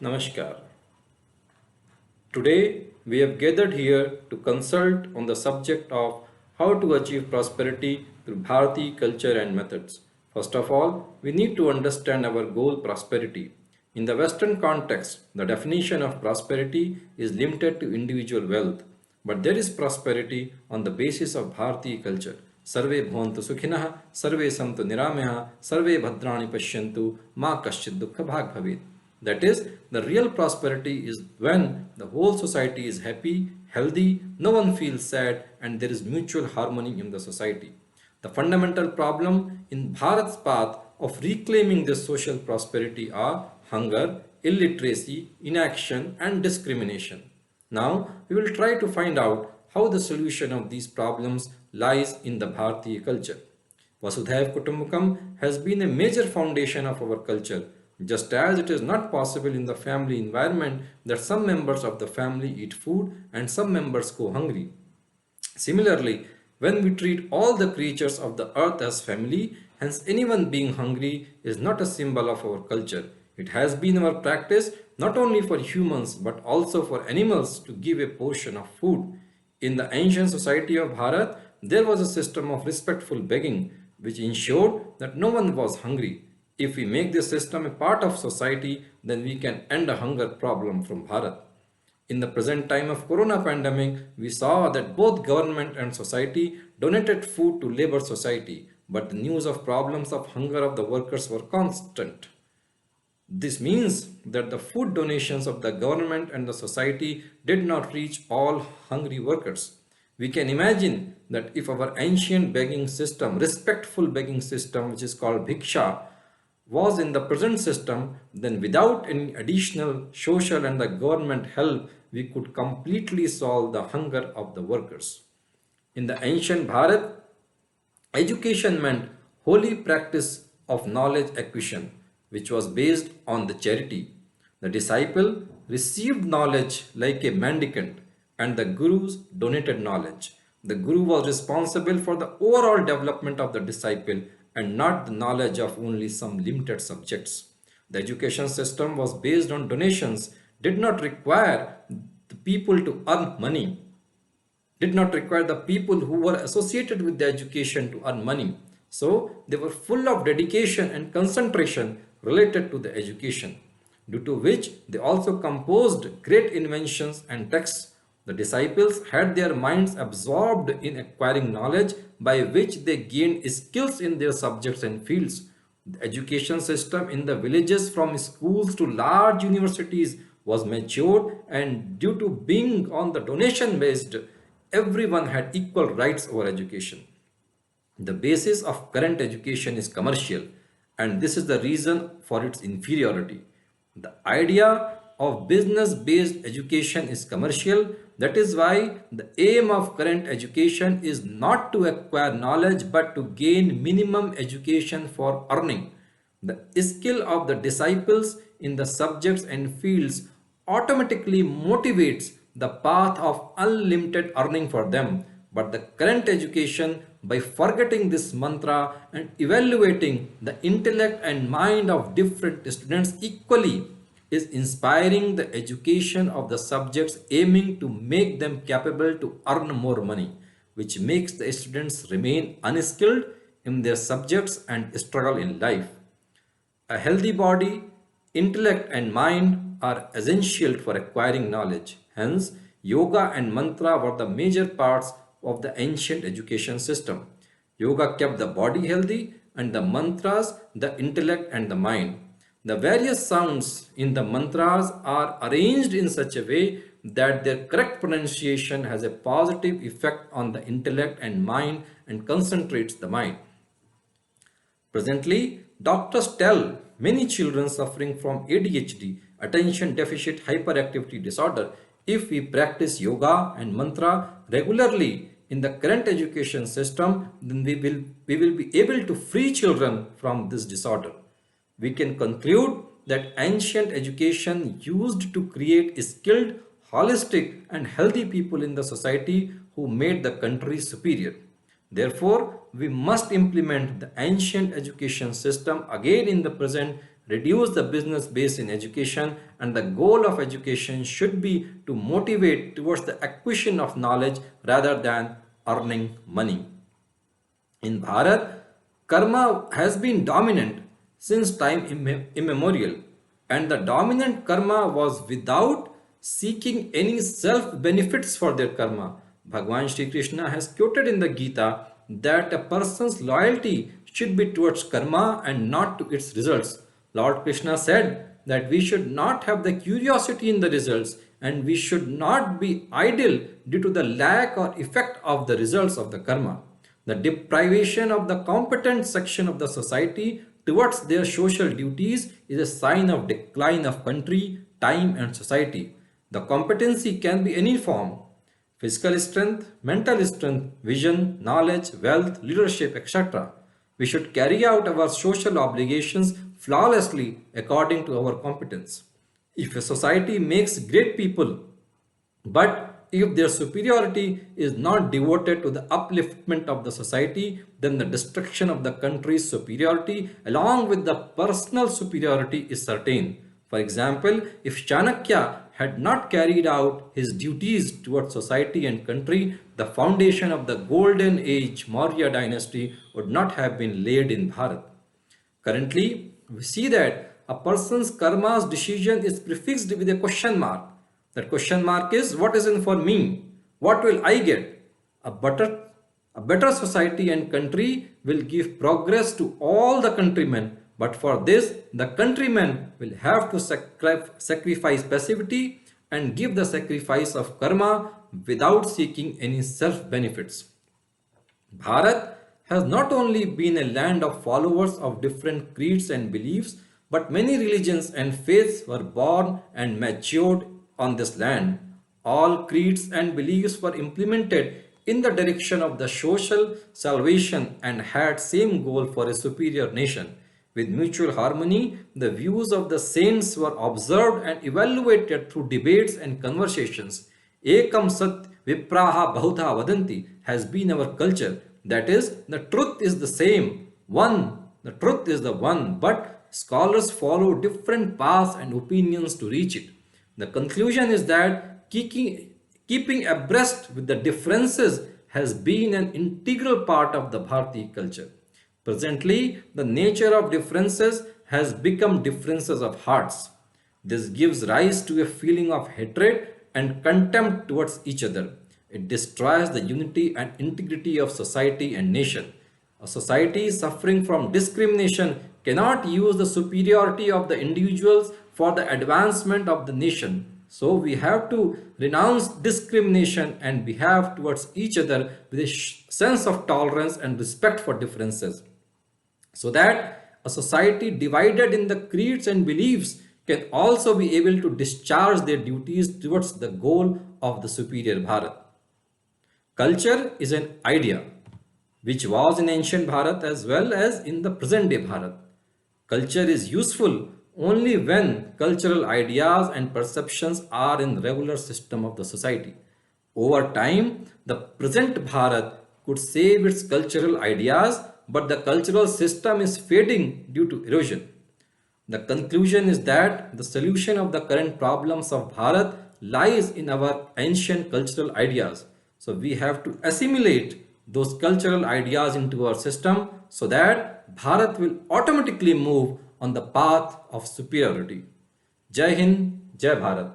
Namaskar. Today we have gathered here to consult on the subject of how to achieve prosperity through Bharati culture and methods. First of all, we need to understand our goal prosperity. In the Western context, the definition of prosperity is limited to individual wealth, but there is prosperity on the basis of Bharati culture. सर्वे भवन्तु सुखिनः सर्वे सन्तु निरामयः सर्वे भद्राणि पश्यन्तु मा कश्चित् दुःख भाग् भवेत्. That is, the real prosperity is when the whole society is happy, healthy, no one feels sad, and there is mutual harmony in the society. The fundamental problem in Bharat's path of reclaiming this social prosperity are hunger, illiteracy, inaction, and discrimination. Now, we will try to find out how the solution of these problems lies in the Bharatiya culture. Vasudhaiv Kutumbakam has been a major foundation of our culture, just as it is not possible in the family environment that some members of the family eat food and some members go hungry. Similarly, when we treat all the creatures of the earth as family, hence anyone being hungry is not a symbol of our culture. It has been our practice not only for humans but also for animals to give a portion of food. In the ancient society of Bharat, there was a system of respectful begging which ensured that no one was hungry. If we make this system a part of society, then we can end a hunger problem from Bharat. In the present time of corona pandemic, we saw that both government and society donated food to labor society, but the news of problems of hunger of the workers were constant. This means that the food donations of the government and the society did not reach all hungry workers. We can imagine that if our ancient begging system, respectful begging system, which is called Bhiksha, was in the present system, then without any additional social and the government help, we could completely solve the hunger of the workers. In the ancient Bharat, education meant holy practice of knowledge acquisition, which was based on the charity. The disciple received knowledge like a mendicant, and the gurus donated knowledge. The guru was responsible for the overall development of the disciple and not the knowledge of only some limited subjects. The education system was based on donations, did not require the people to earn money, did not require the people who were associated with the education to earn money. So they were full of dedication and concentration related to the education, due to which they also composed great inventions and texts. The disciples had their minds absorbed in acquiring knowledge by which they gained skills in their subjects and fields. The education system in the villages from schools to large universities was matured, and due to being on the donation based, everyone had equal rights over education. The basis of current education is commercial, and this is the reason for its inferiority. The idea of business based education is commercial. That is why the aim of current education is not to acquire knowledge but to gain minimum education for earning. The skill of the disciples in the subjects and fields automatically motivates the path of unlimited earning for them. But the current education, by forgetting this mantra and evaluating the intellect and mind of different students equally, is inspiring the education of the subjects, aiming to make them capable to earn more money, which makes the students remain unskilled in their subjects and struggle in life. A healthy body, intellect and mind are essential for acquiring knowledge. Hence, yoga and mantra were the major parts of the ancient education system. Yoga kept the body healthy and the mantras the intellect and the mind. The various sounds in the mantras are arranged in such a way that their correct pronunciation has a positive effect on the intellect and mind and concentrates the mind. Presently, doctors tell many children suffering from ADHD, attention deficit hyperactivity disorder, if we practice yoga and mantra regularly in the current education system, then we will be able to free children from this disorder. We can conclude that ancient education used to create skilled, holistic and healthy people in the society who made the country superior. Therefore, we must implement the ancient education system again in the present, reduce the business base in education, and the goal of education should be to motivate towards the acquisition of knowledge rather than earning money. In Bharat, karma has been dominant since time immemorial, and the dominant karma was without seeking any self benefits for their karma. Bhagwan Shri Krishna has quoted in the Gita that a person's loyalty should be towards karma and not to its results. Lord Krishna said that we should not have the curiosity in the results and we should not be idle due to the lack or effect of the results of the karma. The deprivation of the competent section of the society towards their social duties is a sign of decline of country, time and society. The competency can be any form: physical strength, mental strength, vision, knowledge, wealth, leadership, etc. We should carry out our social obligations flawlessly according to our competence. If a society makes great people, but if their superiority is not devoted to the upliftment of the society, then the destruction of the country's superiority along with the personal superiority is certain. For example, if Chanakya had not carried out his duties towards society and country, the foundation of the golden age Maurya dynasty would not have been laid in Bharat. Currently, we see that a person's karma's decision is prefixed with a question mark. That question mark is, what is in for me? What will I get? A better, a better society and country will give progress to all the countrymen. But for this, the countrymen will have to sacrifice passivity and give the sacrifice of karma without seeking any self-benefits. Bharat has not only been a land of followers of different creeds and beliefs, but many religions and faiths were born and matured on this land. All creeds and beliefs were implemented in the direction of the social salvation and had same goal for a superior nation. With mutual harmony, the views of the saints were observed and evaluated through debates and conversations. Ekam Sat Vipraha Bahudha Vadanti has been our culture. That is, the truth is the same, one. The truth is the one, but scholars follow different paths and opinions to reach it. The conclusion is that keeping abreast with the differences has been an integral part of the Bharati culture. Presently, the nature of differences has become differences of hearts. This gives rise to a feeling of hatred and contempt towards each other. It destroys the unity and integrity of society and nation. A society suffering from discrimination cannot use the superiority of the individuals for the advancement of the nation. So we have to renounce discrimination and behave towards each other with a sense of tolerance and respect for differences, so that a society divided in the creeds and beliefs can also be able to discharge their duties towards the goal of the superior Bharat. Culture is an idea which was in ancient Bharat as well as in the present day Bharat. Culture is useful only when cultural ideas and perceptions are in regular system of the society. Over time, the present Bharat could save its cultural ideas, but the cultural system is fading due to erosion. The conclusion is that the solution of the current problems of Bharat lies in our ancient cultural ideas. So we have to assimilate those cultural ideas into our system so that Bharat will automatically move on the path of superiority. Jai Hind, Jai Bharat.